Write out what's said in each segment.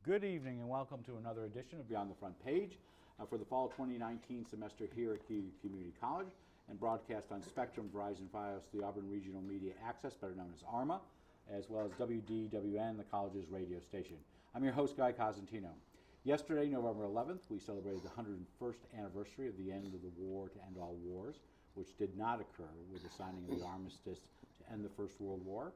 Good evening and welcome to another edition of Beyond the Front Page for the fall 2019 semester here at Key Community College and broadcast on Spectrum, Verizon, Fios, the Auburn Regional Media Access, better known as ARMA, as well as WDWN, the college's radio station. I'm your host, Guy Cosentino. Yesterday, November 11th, we celebrated the 101st anniversary of the end of the war to end all wars, which did not occur with the signing of the armistice to end the First World War.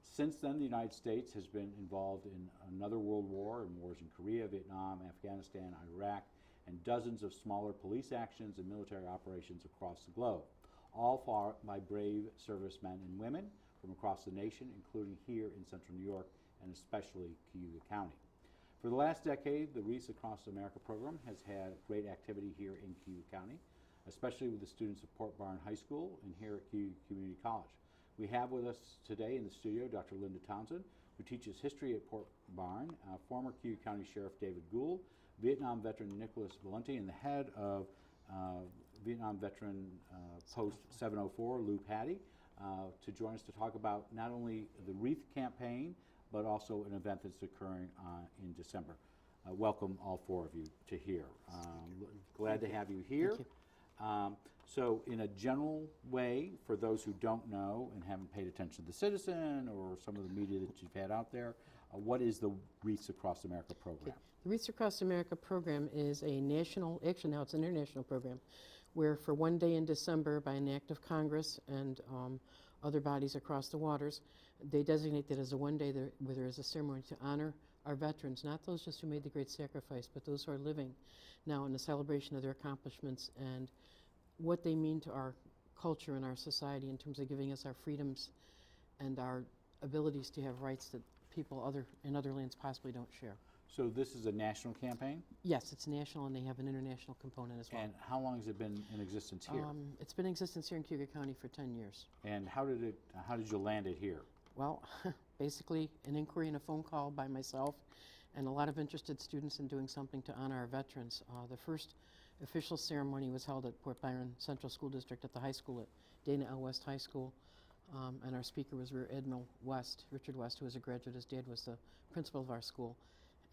Since then, the United States has been involved in another world war, in wars in Korea, Vietnam, Afghanistan, Iraq, and dozens of smaller police actions and military operations across the globe, all fought by brave servicemen and women from across the nation, including here in Central New York and especially Cayuga County. For the last decade, the WREATHS Across America program has had great activity here in Cayuga County, especially with the students of Port Barn High School and here at Cayuga Community College. We have with us today in the studio Dr. Linda Townsend, who teaches history at Port Barn, former Cayuga County Sheriff David Gould, Vietnam veteran Nicholas Valenti, and the head of Vietnam veteran Post 704, Lou Patty, to join us to talk about not only the WREATH campaign, but also an event that's occurring in December. Welcome all four of you to here. Glad to have you here. Thank you. So in a general way, for those who don't know and haven't paid attention to The Citizen or some of the media that you've had out there, what is the WREATHS Across America program? Okay. The WREATHS Across America program is a national, actually now it's an international program, where for one day in December, by an act of Congress and other bodies across the waters, they designate that as a one day where there is a ceremony to honor our veterans, not those just who made the great sacrifice, but those who are living now in the celebration of their accomplishments and what they mean to our culture and our society in terms of giving us our freedoms and our abilities to have rights that people in other lands possibly don't share. So this is a national campaign? Yes, it's national and they have an international component as well. And how long has it been in existence here? It's been in existence here in Cayuga County for 10 years. And how did you land it here? Well, basically an inquiry and a phone call by myself and a lot of interested students in doing something to honor our veterans. The first official ceremony was held at Port Byron Central School District at the high school at Dana L. West High School. And our speaker was Rear Admiral West, Richard West, who was a graduate. His dad was the principal of our school.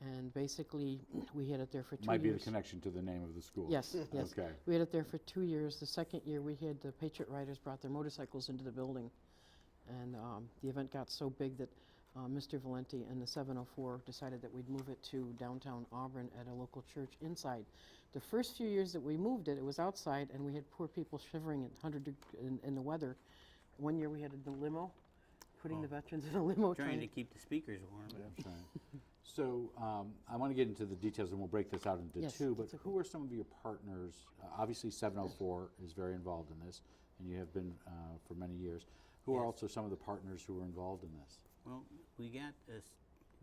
And basically, we had it there for 2 years. Might be the connection to the name of the school. Yes, yes. Okay. We had it there for 2 years. The second year, we had the Patriot Riders brought their motorcycles into the building. And the event got so big that Mr. Valenti and the 704 decided that we'd move it to downtown Auburn at a local church inside. The first few years that we moved it, it was outside, and we had poor people shivering at 100 in the weather. One year we had the limo, putting the veterans in a limo. Trying to keep the speakers warm. That's right. So I want to get into the details, and we'll break this out into two, but who are some of your partners? Obviously 704 is very involved in this, and you have been for many years. Who are also some of the partners who are involved in this? Well, we got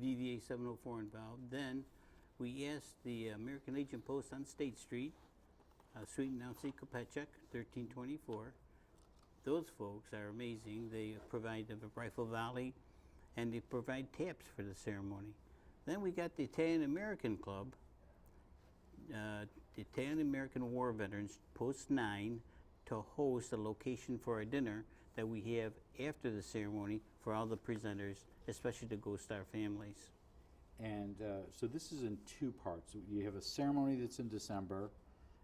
VVA 704 involved. Then we asked the American Legion Post on State Street, Suite Nancy Kopechek, 1324. Those folks are amazing. They provide the Rifle Valley, and they provide taps for the ceremony. Then we got the Italian American Club, the Italian American War Veterans, Post 9, to host a location for a dinner that we have after the ceremony for all the presenters, especially the Ghost Star families. And so this is in two parts. You have a ceremony that's in December,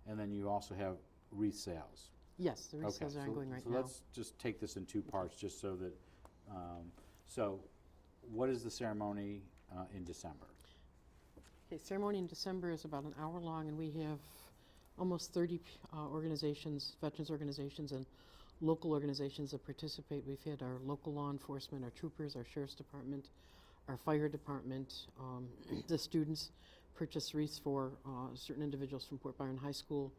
and then you also have wreath sales. Yes, the wreath sales are ongoing right now. So let's just take this in two parts, just so that, so what is the ceremony in December? Okay, ceremony in December is about an hour long, and we have almost 30 organizations, veterans organizations, and local organizations that participate. We've had our local law enforcement, our troopers, our sheriff's department, our fire department. The students purchase wreaths for certain individuals from Port Byron High School.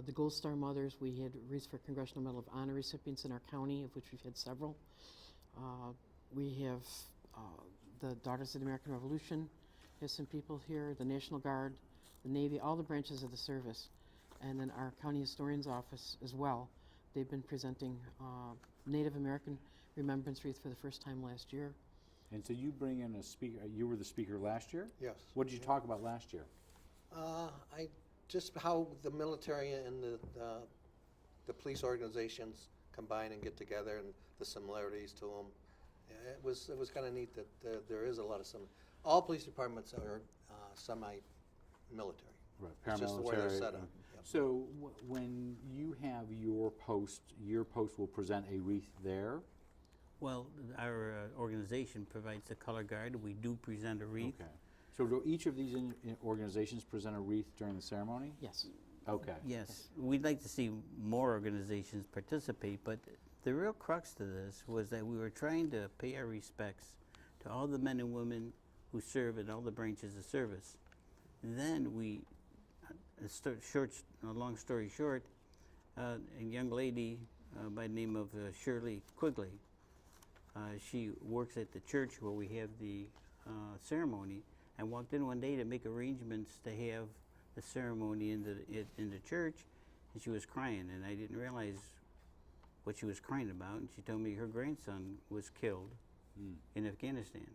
The Gold Star Mothers, we had wreaths for Congressional Medal of Honor recipients in our county, of which we've had several. We have the Daughters of the American Revolution, has some people here, the National Guard, the Navy, all the branches of the service. And then our county historian's office as well. They've been presenting Native American Remembrance Wreath for the first time last year. And so you bring in a speaker. You were the speaker last year? Yes. What did you talk about last year? Just how the military and the police organizations combine and get together, and the similarities to them. It was kind of neat that there is a lot of all police departments are semi-military. Right, It's just the way they're paramilitary, set up. uh, Yep. So when you have your post will present a wreath there? Well, our organization provides the color guard. We do present a wreath. Okay. So do each of these organizations present a wreath during the ceremony? Yes. Okay. Yes, we'd like to see more organizations participate, but the real crux to this was that we were trying to pay our respects to all the men and women who serve in all the branches of service. Then we, a long story short, a young lady by the name of Shirley Quigley, she works at the church where we have the ceremony, and walked in one day to make arrangements to have the ceremony in the church, and she was crying, and I didn't realize what she was crying about, and she told me her grandson was killed in Afghanistan,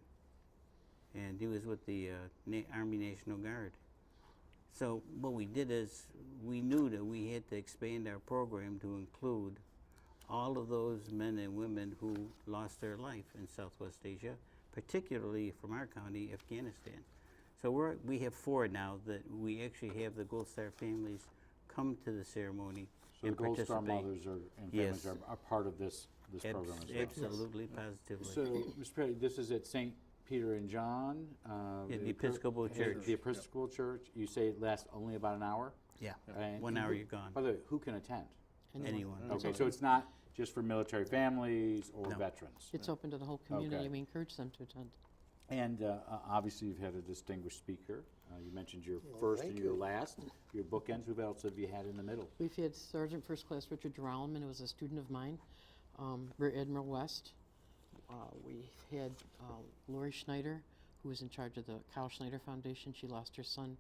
and he was with the Army National Guard. So what we did is we knew that we had to expand our program to include all of those men and women who lost their life in Southwest Asia, particularly from our county, Afghanistan. So we have 4 now that we actually have the Gold Star families come to the ceremony So and the Gold participate. Star mothers and Yes. families are part of this program as well? Absolutely, positively. So, Mr. Petty, this is at St. Peter and John? Yeah, the Episcopal Church. The Episcopal Church. You say it lasts only about an hour? Yeah, And 1 hour you're gone. By the way, who can attend? Anyone. Okay, so it's not just for military families or No. veterans? It's open to the whole community, Okay. and we encourage them to attend. And obviously, you've had a distinguished speaker. You mentioned your Well, first thank and your you. last, your bookends. Who else have you had in the middle? We've had Sergeant First Class Richard Drowman, who was a student of mine, Rear Admiral West. We've had Lori Schneider, who was in charge of the Kyle Schneider Foundation. She lost her son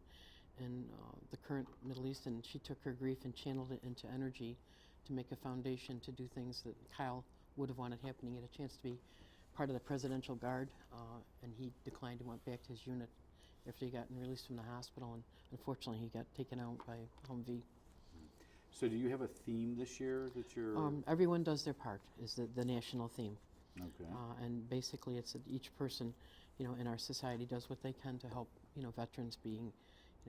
in the current Middle East, and she took her grief and channeled it into energy to make a foundation to do things that Kyle would have wanted happening. He had a chance to be part of the Presidential Guard, and he declined and went back to his unit after he got released from the hospital, and unfortunately he got taken out by Humvee. So, do you have a theme this year that you're? Everyone does their part is the national theme. Okay. And basically it's that each person, in our society does what they can to help, veterans being,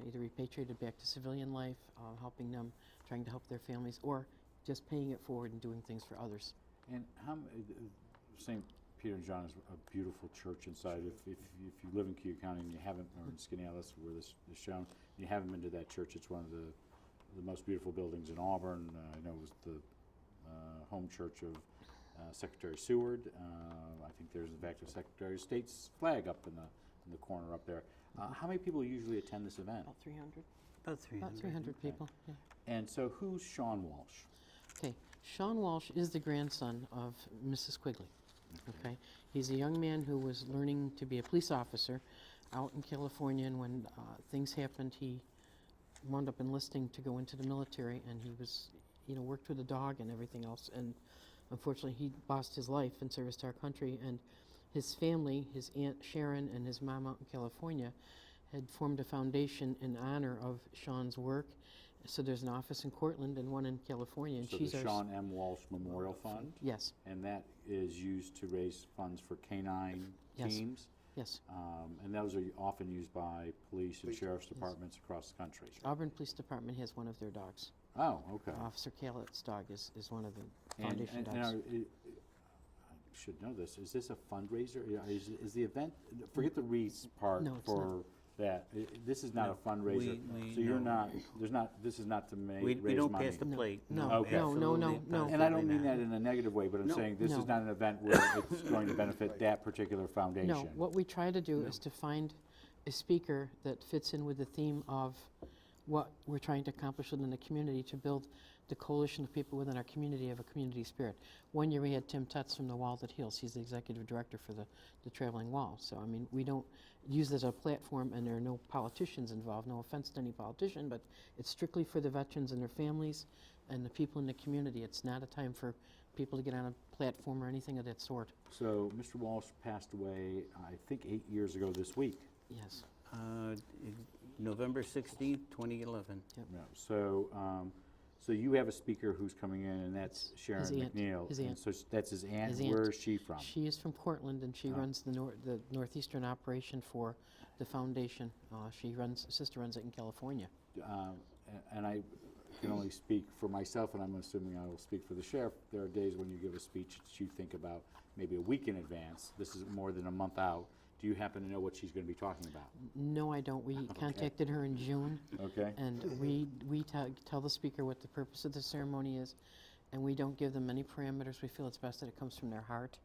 either repatriated back to civilian life, helping them, trying to help their families, or just paying it forward and doing things for others. And St. Peter and John is a beautiful church inside. If you live in Cuyahoga County and you haven't, or in Skinny, that's where this is shown, you haven't been to that church, it's one of the most beautiful buildings in Auburn. I know it was the home church of Secretary Seward. I think there's, in fact, a Secretary of State's flag up in the corner up there. How many people usually attend this event? About 300? About 300. About 300 people, yeah. And so who's Sean Walsh? Okay, Sean Walsh is the grandson of Mrs. Quigley. Okay, he's a young man who was learning to be a police officer out in California, and when things happened, he wound up enlisting to go into the military, and he was, worked with a dog and everything else, and unfortunately he lost his life in service to our country, and his family, his Aunt Sharon and his mom out in California, had formed a foundation in honor of Sean's work. So there's an office in Cortland and one in California, and So she's the our Sean M. Walsh Memorial Fund? Yes, And that is used to raise funds for canine Yes. teams? yes. And those are often used by police and Police sheriff's departments across the country. Auburn Police Department has one of their dogs. Oh, okay. Officer Callett's dog is one of the And foundation dogs. I should know this. Is this a fundraiser? Is the event? Forget the wreaths part No, it's for that. This is not No, a fundraiser. we- So you're no. not. There's not. This is not to make We raise don't money. pass the plate. No, Okay. no, no, no, absolutely, no. And I don't positively mean not. that in a negative way, but I'm No. saying this No. is not an event where it's going to benefit that particular foundation. No, what we try to do is to find a speaker that fits in with the theme of what we're trying to accomplish within the community to build the coalition of people within our community of a community spirit. One year we had Tim Tutz from the Wall That Heals. He's the executive director for the Traveling Wall. So, I mean, we don't use it as a platform, and there are no politicians involved. No offense to any politician, but it's strictly for the veterans and their families and the people in the community. It's not a time for people to get on a platform or anything of that sort. So Mr. Walsh passed away, I think, 8 years ago this week. Yes. November 16th, 2011. Yeah. So you have a speaker who's coming in, and that's Sharon his aunt. McNeil. His And aunt. so that's his aunt. His aunt. Where is she from? She is from Cortland, and she runs the northeastern operation for the foundation. Sister runs it in California. And I can only speak for myself, and I'm assuming I will speak for the sheriff. There are days when you give a speech that you think about maybe a week in advance. This is more than a month out. Do you happen to know what she's going to be talking about? No, I don't. We contacted her in June, Okay. and we tell the speaker what the purpose of the ceremony is, and we don't give them any parameters. We feel it's best that it comes from their heart,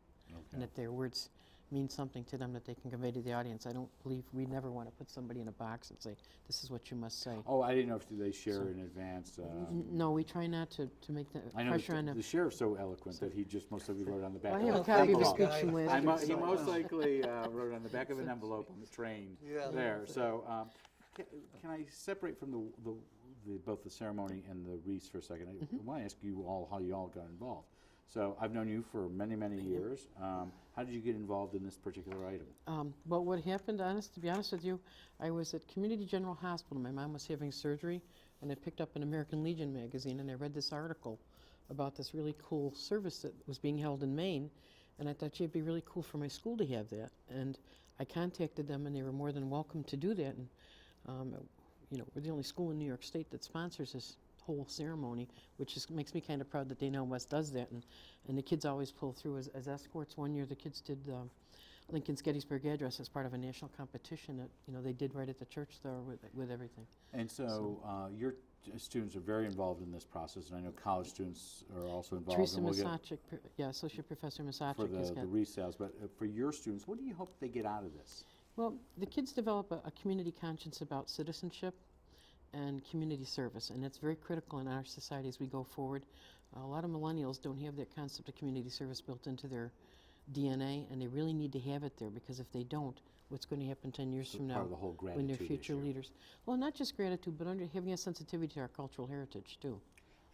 and that their words mean something to them that they can convey to the audience. I don't believe we never want to put somebody in a box and say, this is what you must say. Oh, I didn't know if they share in advance. No, we try not to make the I know pressure on the them. sheriff's so eloquent that he just most likely wrote on the back. I of have a an copy of his envelope. speech from I last mu- year. He most likely wrote on the back of an envelope on the train Yeah. there. So can I separate from both the ceremony and the wreaths for a second? I want to ask you all how you all got involved. So I've known you for many, many years. How did you get involved in this particular item? Well, what happened, to be honest with you, I was at Community General Hospital. My mom was having surgery, and I picked up an American Legion magazine, and I read this article about this really cool service that was being held in Maine, and I thought, gee, it'd be really cool for my school to have that. And I contacted them, and they were more than welcome to do that. And we're the only school in New York State that sponsors this whole ceremony, which makes me kind of proud that Dana West does that, and the kids always pull through as escorts. One year the kids did Lincoln's Gettysburg Address as part of a national competition that they did right at the church there with everything. And so your students are very involved in this process, and I know college students are also involved. Teresa and we'll get Masachik, Associate Professor for Masachik has the got. resales, but for your students, what do you hope they get out of this? Well, the kids develop a community conscience about citizenship and community service, and it's very critical in our society as we go forward. A lot of millennials don't have that concept of community service built into their DNA, and they really need to have it there, because if they don't, what's going to happen 10 years So from part now of the whole when they're gratitude future issue. leaders? Well, not just gratitude, but having a sensitivity to our cultural heritage, too.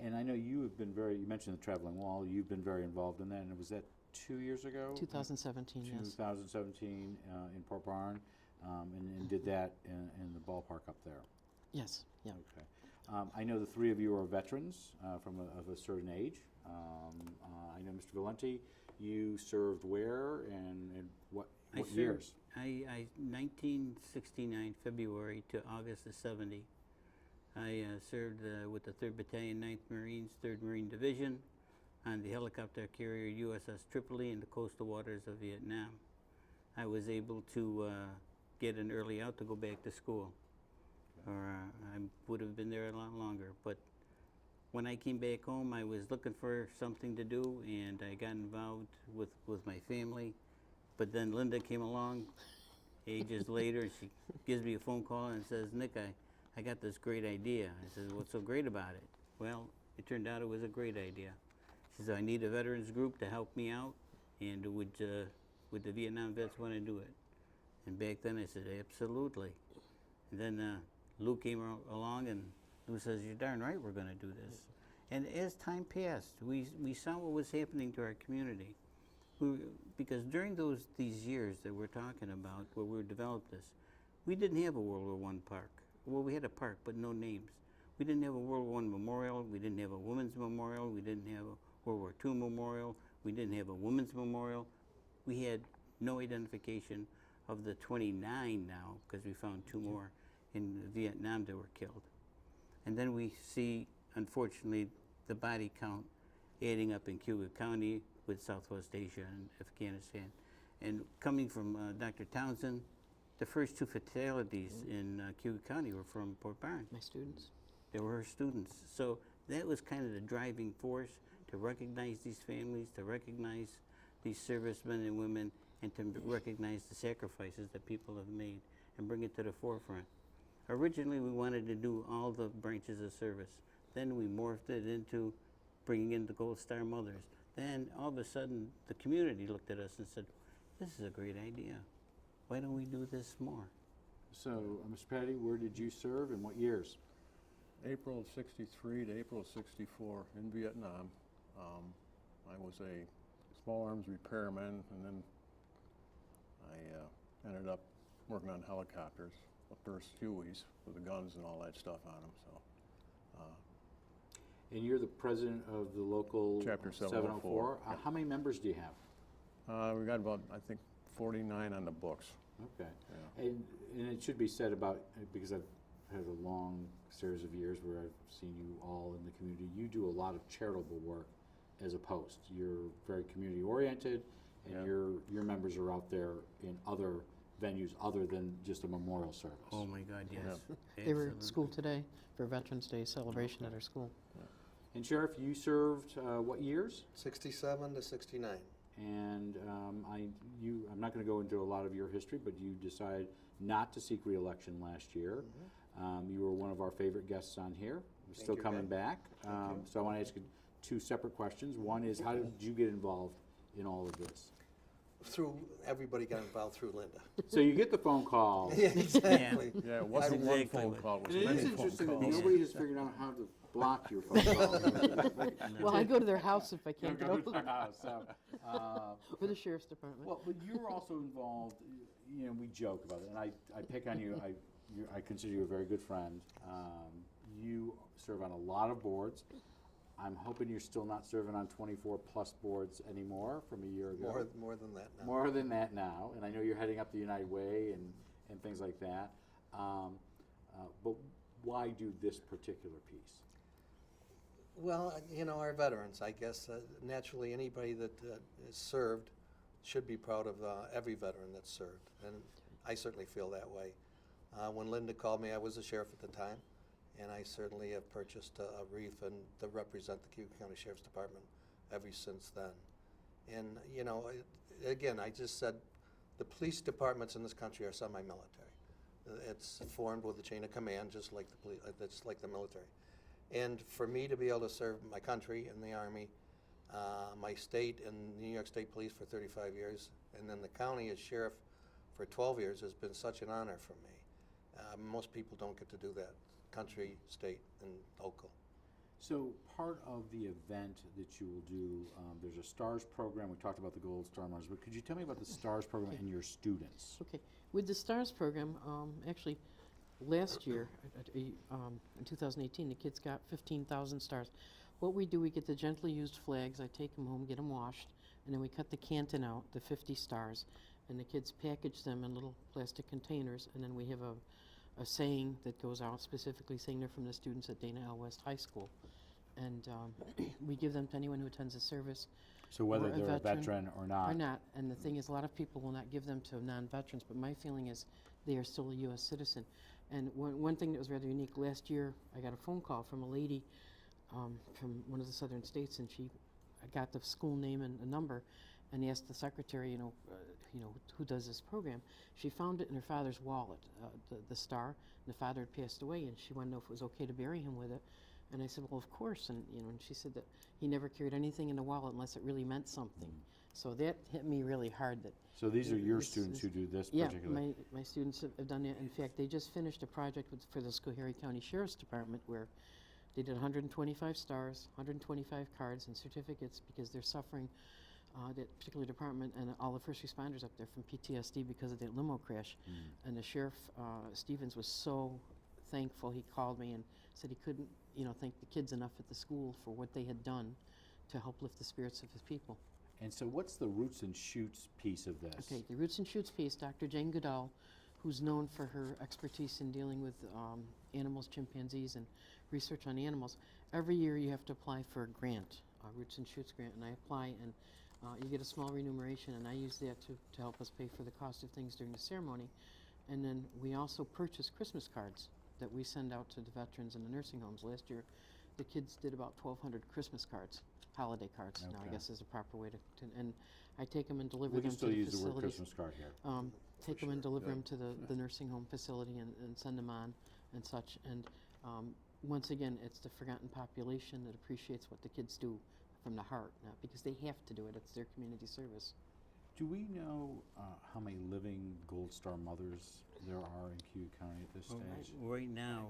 And I know you have been you mentioned the traveling wall, you've been very involved in that, and was that 2 years ago? 2017, yes. 2017 in Port Barn, and did that in the ballpark up there. Yes, yeah. Okay. I know the three of you are veterans of a certain age. I know Mr. Valenti, you served where and what years? I 1969 February to August of 70. I served with the 3rd Battalion, 9th Marines, 3rd Marine Division on the helicopter carrier USS Tripoli in the coastal waters of Vietnam. I was able to get an early out to go back to school, or I would have been there a lot longer. But when I came back home, I was looking for something to do, and I got involved with my family. But then Linda came along ages later, and she gives me a phone call and says, Nick, I got this great idea. I said, what's so great about it? Well, it turned out it was a great idea. She said, I need a veterans group to help me out, and would the Vietnam vets want to do it? And back then I said, absolutely. And then Lou came along, and Lou says, you're darn right we're going to do this. And as time passed, we saw what was happening to our community. Because during these years that we're talking about, where we developed this, we didn't have a World War I park. Well, we had a park, but no names. We didn't have a World War I memorial. We didn't have a women's memorial. We didn't have a World War II memorial. We didn't have a women's memorial. We had no identification of the 29 now, because we found 2 more in Vietnam that were killed. And then we see, unfortunately, the body count adding up in Cuba County with Southwest Asia and Afghanistan. And coming from Dr. Townsend, the first 2 fatalities in Cuba County were from Port Barn. My students. They were her students. So that was kind of the driving force to recognize these families, to recognize these servicemen and women, and to recognize the sacrifices that people have made and bring it to the forefront. Originally, we wanted to do all the branches of service. Then we morphed it into bringing in the Gold Star mothers. Then all of a sudden, the community looked at us and said, this is a great idea. Why don't we do this more? So, Mr. Patty, where did you serve and what years? April of '63 to April of '64 in Vietnam. I was a small arms repairman, and then I ended up working on helicopters, the first Hueys with the guns and all that stuff on them. So, And you're the president of the local Chapter 704. How many members do you have? we got about, I think, 49 on the books. Okay. Yeah. And it should be said about, because I've had a long series of years where I've seen you all in the community, you do a lot of charitable work as a post. You're very community oriented, and Yeah. your members are out there in other venues other than just a memorial service. Oh my God, yes. They were at Absolutely. school today for Veterans Day celebration at our school. And Sheriff, you served what years? 67 to 69. And I'm not going to go into a lot of your history, but you decided not to seek re-election last year. You were one of our favorite guests on here. You're Thank still you, coming Ben. back. So I want to ask you two separate questions. One is, how did you get involved in all of this? Everybody got involved through Linda. So you get the phone call. Yeah, exactly. Yeah, it wasn't one exactly phone what- call, it was And it many is phone interesting that calls. nobody has figured out how to block your phone calls. Well, I go to their house if I can't get Go to over their house, so, or the sheriff's department. well, but you were also involved, you know, we joke about it, and I pick on you, I consider you a very good friend. You serve on a lot of boards. I'm hoping you're still not serving on 24-plus boards anymore from a year ago. More than that now. More than that now, and I know you're heading up the United Way and things like that. But why do this particular piece? Well, you know, our veterans, I guess, naturally anybody that is served should be proud of every veteran that's served, and I certainly feel that way. When Linda called me, I was a sheriff at the time, and I certainly have purchased a wreath and to represent the Cuyahoga County Sheriff's Department ever since then. And, you know, again, I just said the police departments in this country are semi-military. It's formed with a chain of command, just like just like the military. And for me to be able to serve my country in the Army, my state and New York State Police for 35 years, and then the county as sheriff for 12 years has been such an honor for me. Most people don't get to do that, country, state, and local. So part of the event that you will do, there's a STARS program. We talked about the Gold Star Runners, but could you tell me about the STARS program and your students? Okay, with the STARS program, actually, last year, in 2018, the kids got 15,000 stars. What we do, we get the gently used flags, I take them home, get them washed, and then we cut the canton out, the 50 stars, and the kids package them in little plastic containers, and then we have a saying that goes out specifically saying they're from the students at Dana L. West High School. And we give them to anyone who attends the service. So whether or they're a veteran or not. Or not. And the thing is, a lot of people will not give them to non-veterans, but my feeling is they are still a U.S. citizen. And one thing that was rather unique, last year I got a phone call from a lady from one of the southern states, and I got the school name and a number, and asked the secretary, who does this program. She found it in her father's wallet, the star, and the father had passed away, and she wanted to know if it was okay to bury him with it. And I said, well, of course. And and she said that he never carried anything in the wallet unless it really meant something. So that hit me really hard. That So these are your this students is- who do this yeah, particularly? my students have done that. In fact, they just finished a project for the Schoharie County Sheriff's Department where they did 125 stars, 125 cards and certificates because they're suffering, that particular department and all the first responders up there, from PTSD because of that limo crash. And the sheriff, Stevens, was so thankful. He called me and said he couldn't, thank the kids enough at the school for what they had done to help lift the spirits of his people. And so what's the roots and shoots piece of this? Okay, the Roots and Shoots piece, Dr. Jane Goodall, who's known for her expertise in dealing with animals, chimpanzees, and research on animals. Every year you have to apply for a grant, a Roots and Shoots grant, and I apply, and you get a small remuneration, and I use that to help us pay for the cost of things during the ceremony. And then we also purchase Christmas cards that we send out to the veterans in the nursing homes. Last year, the kids did about 1,200 Christmas cards, holiday cards, now I Okay. guess is a proper way to and I take them and deliver We them can to still the use the word facilities. Christmas card here. Take them and deliver Yeah. them to the nursing home facility and send them on and such. And once again, it's the forgotten population that appreciates what the kids do from the heart, not because they have to do it. It's their community service. Do we know how many living Gold Star mothers there are in Cuyahoga County at this Well, stage? right now,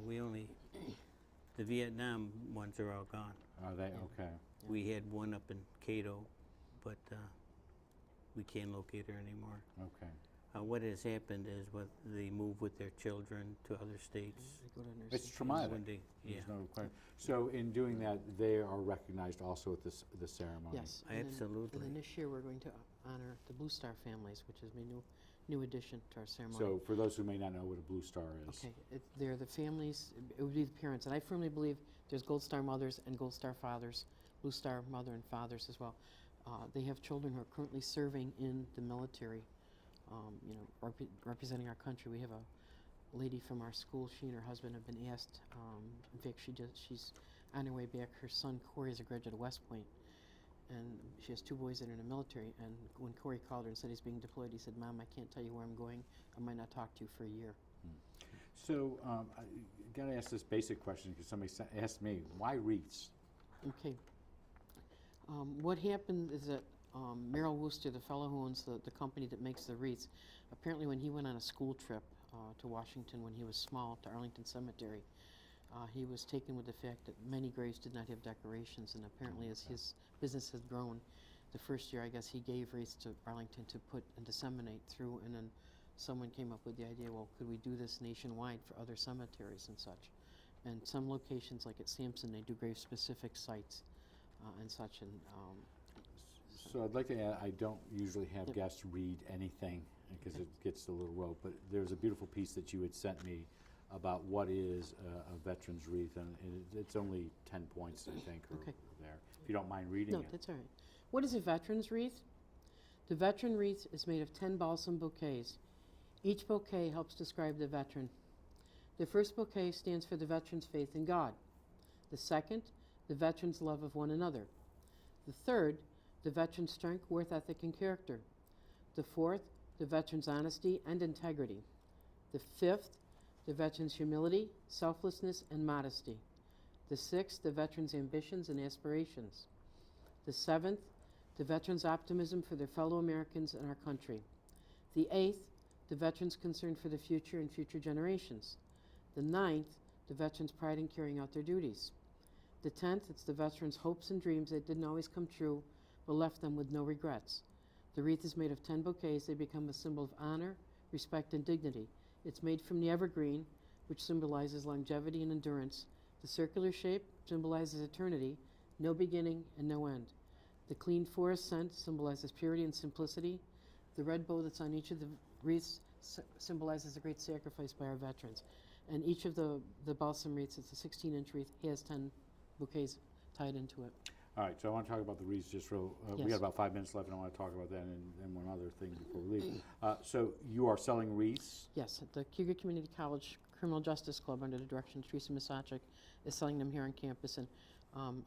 the Vietnam ones are all gone. Are they? Okay. We had one up in Cato, but we can't locate her anymore. Okay. What has happened is they move with their children to other states. They go to nursing It's homes. traumatic. When they, yeah, There's no question. So in doing that, they are recognized also at the ceremony? Yes. And then absolutely. this year we're going to honor the Blue Star families, which is my new addition to our ceremony. So for those who may not know what a Blue Star is. Okay, they're the families, it would be the parents, and I firmly believe there's Gold Star mothers and Gold Star fathers, Blue Star mother and fathers as well. They have children who are currently serving in the military, you know, representing our country. We have a lady from our school. She and her husband have been asked. In fact, she's on her way back. Her son Corey is a graduate of West Point, and she has 2 boys that are in the military. And when Corey called her and said he's being deployed, he said, "Mom, I can't tell you where I'm going. I might not talk to you for a year." So I got to ask this basic question because somebody asked me, why wreaths? Okay. What happened is that Merrill Wooster, the fellow who owns the company that makes the wreaths, apparently when he went on a school trip to Washington when he was small, to Arlington Cemetery, he was taken with the fact that many graves did not have decorations, and apparently as his business has grown, the first year I guess he gave wreaths to Arlington to put and disseminate through, and then someone came up with the idea, well, could we do this nationwide for other cemeteries and such? And some locations, like at Sampson, they do grave-specific sites and such, and So I'd like to add, I don't usually have Yep. guests read anything because it gets a little rote, but there's a beautiful piece that you had sent me about what is a veteran's wreath, and it's only 10 points, I think, or Okay. there. If you don't mind reading no, it. that's all right. What is a veteran's wreath? The veteran wreath is made of 10 balsam bouquets. Each bouquet helps describe the veteran. The first bouquet stands for the veteran's faith in God. The second, the veteran's love of one another. The third, the veteran's strength, worth ethic, and character. The fourth, the veteran's honesty and integrity. The fifth, the veteran's humility, selflessness, and modesty. The sixth, the veteran's ambitions and aspirations. The seventh, the veteran's optimism for their fellow Americans and our country. The eighth, the veteran's concern for the future and future generations. The ninth, the veteran's pride in carrying out their duties. The 10th, it's the veteran's hopes and dreams that didn't always come true, but left them with no regrets. The wreath is made of 10 bouquets. They become a symbol of honor, respect, and dignity. It's made from the evergreen, which symbolizes longevity and endurance. The circular shape symbolizes eternity, no beginning and no end. The clean forest scent symbolizes purity and simplicity. The red bow that's on each of the wreaths symbolizes a great sacrifice by our veterans. And each of the balsam wreaths, it's a 16-inch wreath, has 10 bouquets tied into it. All right, so I want to talk about the wreaths just real, we Yes. got about 5 minutes left, and I want to talk about that and one other thing before we leave. So you are selling wreaths? Yes, the Cougar Community College Criminal Justice Club, under the direction of Teresa Misachik, is selling them here on campus, and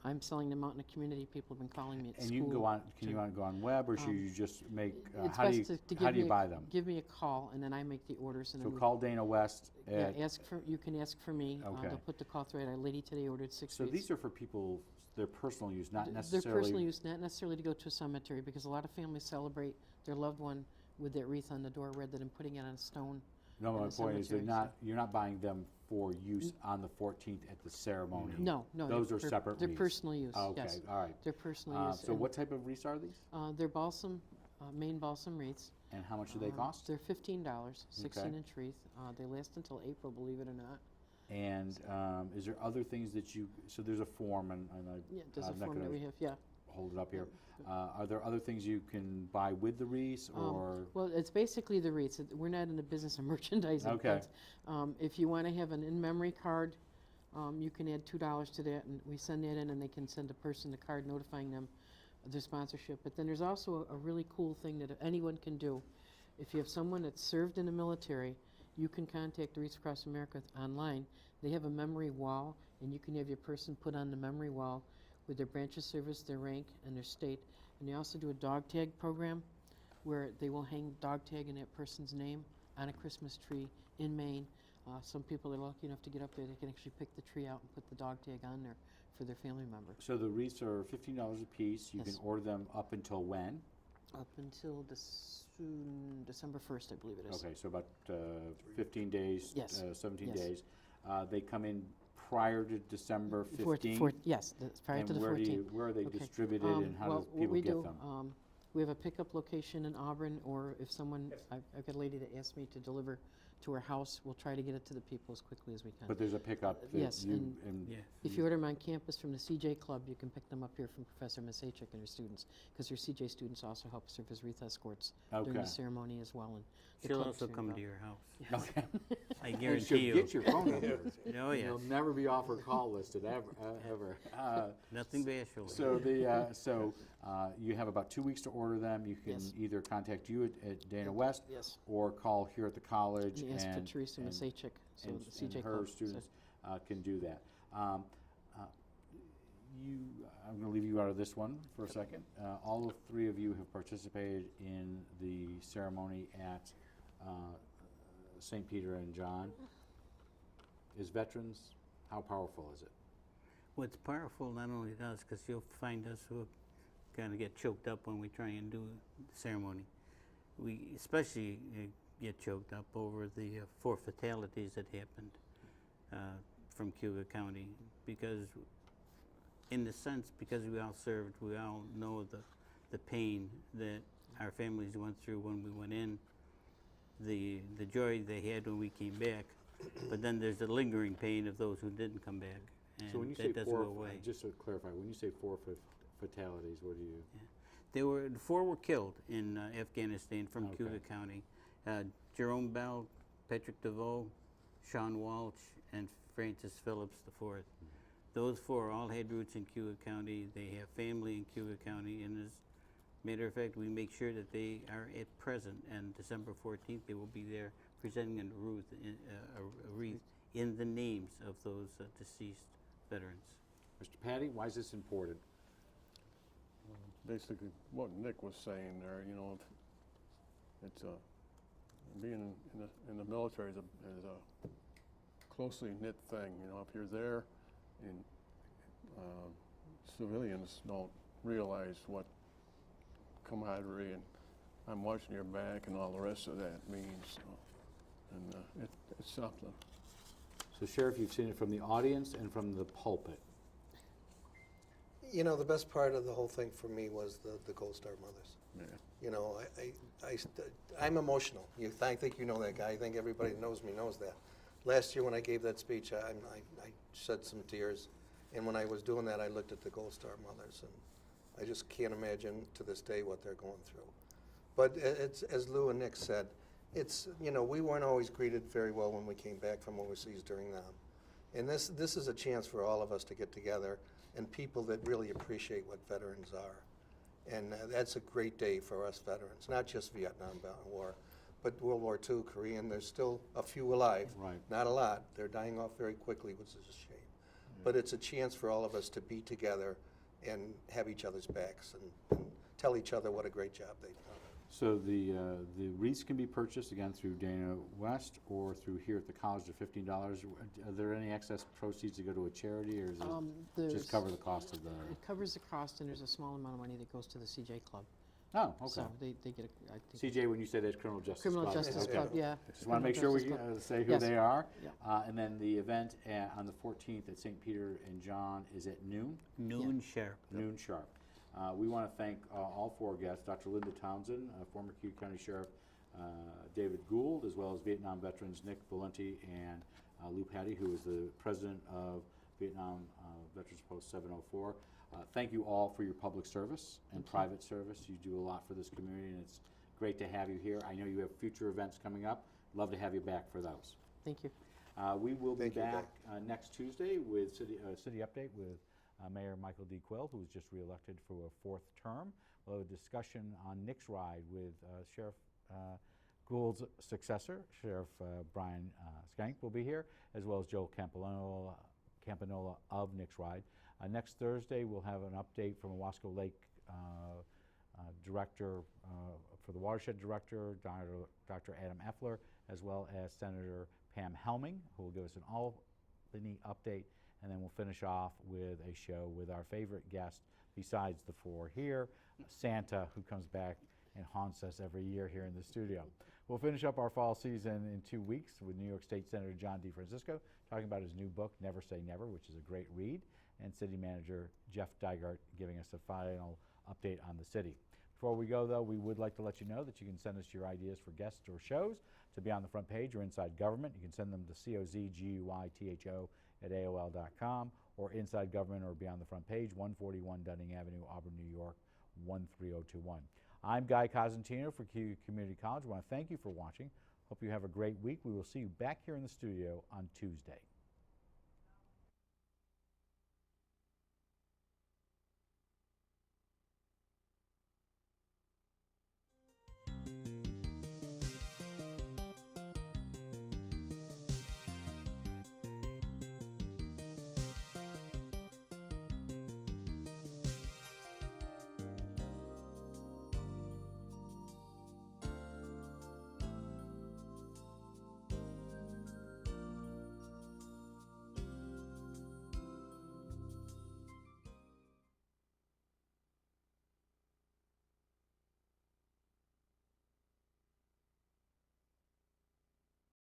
I'm selling them out in the community. People have been calling me at And school. you can go on, can you go on web, or should you just make, It's how do you, best to how give do you me buy them? Give me a call, and then I make the orders. And So then call Dana West yeah, at, you can ask for me. Okay. They'll put the call through. A lady today ordered 6 so wreaths. these are for people, their personal use, not Their necessarily. personal use, not necessarily to go to a cemetery, because a lot of families celebrate their loved one with that wreath on the door rather than putting it on a stone. No, in my the point is cemetery, you're not buying them for use on the 14th at the ceremony. No, Those they're are separate They're wreaths. personal use, Okay, yes. all right. They're personal use. So and, what type of wreaths are these? They're balsam, main balsam wreaths. And how much do they cost? They're $15, 16-inch wreath. They last until April, believe it or not. And is there other things that you, so there's a form, and Yeah, there's a I'm not form that gonna we have, yeah. hold it up here. Are there other things you can buy with the wreaths, or? Well, it's basically the wreaths. We're not in the business of merchandising. Okay. But, if you want to have an in-memory card, you can add $2 to that, and we send that in, and they can send a person the card notifying them of their sponsorship. But then there's also a really cool thing that anyone can do. If you have someone that's served in the military, you can contact Wreaths Across America online. They have a memory wall, and you can have your person put on the memory wall with their branch of service, their rank, and their state. And they also do a dog tag program where they will hang dog tag in that person's name on a Christmas tree in Maine. Some people are lucky enough to get up there, they can actually pick the tree out and put the dog tag on there for their family member. So the wreaths are $15 a piece. You Yes. can order them up until when? Up until December 1st, I believe it is. Okay, so about 15 days, Yes. 17 Yes. days. They come in prior to December 15th? Yes, that's prior And to the where 14th. where are they Okay. distributed, and how Well, do what people we get do, them? we have a pickup location in Auburn, or if someone, I've got a lady that asked me to deliver to our house. We'll try to get it to the people as quickly as we can. But there's a pickup that Yes, you, Yeah. If you order them on campus from the CJ Club, you can pick them up here from Professor Masachik and her students, because your CJ students also help serve as wreath escorts during Okay. the ceremony as well. And the She'll club's also very come well. to your house. okay. I And guarantee she'll you. get your phone number. Oh, yes. You'll never be off her call listed ever. Nothing bashful. So you have about 2 weeks to order them. You can Yes. either contact you at Dana West Yes. or call here at the college And ask for and, Teresa and- Masachik, so and, the and CJ her Club. students can do that. I'm going to leave you out of this one for a second. All three of you have participated in the ceremony at St. Peter and John. As veterans, how powerful is it? What's powerful not only to us, because you'll find us who kind of get choked up when we try and do the ceremony. We especially get choked up over the 4 fatalities that happened from Cuba County, because in the sense, because we all served, we all know the pain that our families went through when we went in, the joy they had when we came back, but then there's the lingering pain of those who didn't come back, and So when you say that doesn't four, go away. just to clarify, when you say 4 fatalities, what do you? 4 were killed in Afghanistan from Okay. Cuba County. Jerome Bell, Patrick DeVoe, Sean Walsh, and Francis Phillips IV. Those 4 all had roots in Cuba County. They have family in Cuba County, and as a matter of fact, we make sure that they are at present. And December 14th, they will be there presenting a wreath in the names of those deceased veterans. Mr. Patty, why is this important? Basically, what Nick was saying there, you know, it's being in the military is a closely knit thing. You know, if you're there, and civilians don't realize what camaraderie and I'm watching your back and all the rest of that means. So, and it's something. So, Sheriff, you've seen it from the audience and from the pulpit. You know, the best part of the whole thing for me was the Gold Star mothers. Yeah. You know, I'm emotional. I think you know that guy. I think everybody that knows me knows that. Last year when I gave that speech, I shed some tears. And when I was doing that, I looked at the Gold Star mothers. And I just can't imagine to this day what they're going through. But it's, as Lou and Nick said, it's, you know, we weren't always greeted very well when we came back from overseas during them. And this is a chance for all of us to get together and people that really appreciate what veterans are. And that's a great day for us veterans, not just Vietnam War, but World War II, Korean. There's still a few alive, Right. not a lot. They're dying off very quickly, which is a shame. But it's a chance for all of us to be together and have each other's backs and tell each other what a great job they've done. So the wreaths can be purchased again through Dana West or through here at the college for $15. Are there any excess proceeds to go to a charity, or is it just cover the cost of the? It covers the cost, and there's a small amount of money that goes to the CJ Club. Oh, okay. So they get I think. CJ, when you say that's Criminal Justice Criminal Club. Justice okay. Club, yeah. Just want to make sure we say who Yes. they are. Yeah. And then the event on the 14th at St. Peter and John is at noon? Noon sharp. Noon sharp. We want to thank all 4 guests, Dr. Linda Townsend, former Cuba County Sheriff David Gould, as well as Vietnam veterans Nick Valenti and Lou Patty, who is the president of Vietnam Veterans Post 704. Thank you all for your public service and private service. You do a lot for this community, and it's great to have you here. I know you have future events coming up. Love to have you back for those. Thank you. We will be Thank you, back next Tuesday with City Update with Mayor Michael D. Quill, who was just reelected for a 4th term. We'll have a discussion on Nick's ride with Sheriff Gould's successor, Sheriff Brian Skank will be here, as well as Joe Campanola of Nick's ride. Next Thursday, we'll have an update from Owasco Lake Director for the Watershed Director, Dr. Adam Effler, as well as Senator Pam Helming, who will give us an Albany update. And then we'll finish off with a show with our favorite guest, besides the 4 here, Santa, who comes back and haunts us every year here in the studio. We'll finish up our fall season in 2 weeks with New York State Senator John DeFrancisco talking about his new book, Never Say Never, which is a great read, and City Manager Jeff Dygart giving us a final update on the city. Before we go, though, we would like to let you know that you can send us your ideas for guests or shows to be on the front page or Inside Government. You can send them to cozguytho@aol.com or Inside Government or Beyond the Front Page, 141 Dunning Avenue, Auburn, New York, 13021. I'm Guy Cosentino for CU Community College. I want to thank you for watching. Hope you have a great week. We will see you back here in the studio on Tuesday.